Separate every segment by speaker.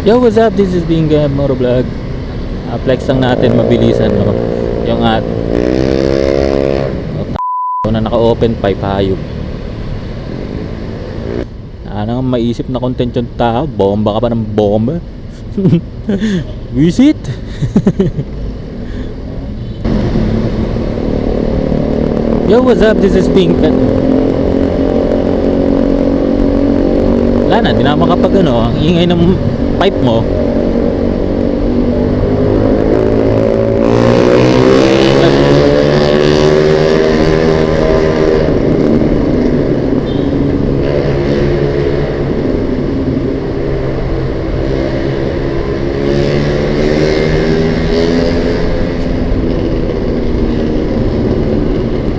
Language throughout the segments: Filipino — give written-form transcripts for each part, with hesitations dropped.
Speaker 1: Yo, what's up? This is Binga Motovlog. Flex lang natin mabilisan, no? Yung na naka-open pipe hayop. Ano ang maisip na content yung tao? Bomba ka pa ng bomba? Visit! Yo, what's up? This is Binga. Wala na, di na makapag ang ingay ng pipe mo.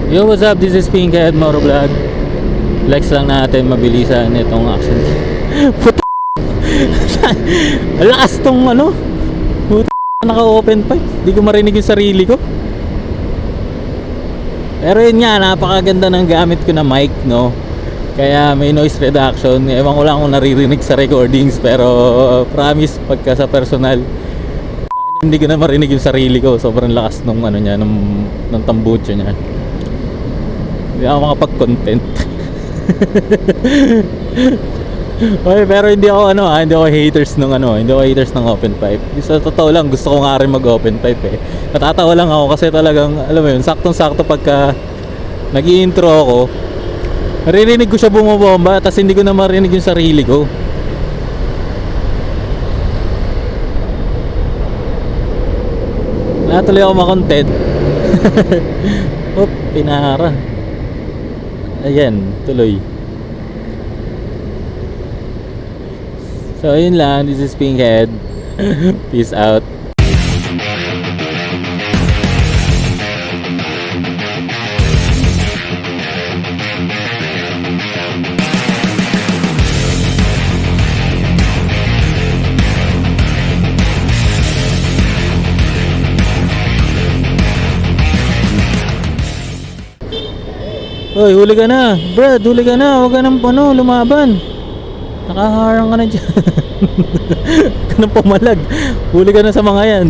Speaker 1: Yo, what's up? This is Pinkhead Motovlog. Flex lang natin mabilisan itong action. Puta. Lakas tong Puta, naka-open pipe. Di ko marinig yung sarili ko. Pero yun nga, napakaganda ng gamit ko na mic, no? Kaya may noise reduction. Ewan ko lang kung naririnig sa recordings, pero promise pagka sa personal, hindi ko na marinig yung sarili ko. Sobrang lakas nung niya, ng tambucho niya. Hindi ako makapag-content. Okay, pero hindi ako hindi ako haters hindi ako haters ng open pipe. Sa totoo lang, gusto ko nga rin mag-open pipe eh. Natatawa lang ako kasi talagang, alam mo yun, saktong-sakto pagka nag-i-intro ako, naririnig ko siya bumabomba, tapos hindi ko na marinig yung sarili ko. Natuloy ako makontent. Oop, pinara. Ayan, tuloy. So, ayun lang. This is Pinkhead. Peace out. Hoy, huli ka na. Brad, huli ka na. Huwag ka nang lumaban. Nakaharang ka na dyan. Huwag ka nang pumalag. Huli ka na sa mga yan.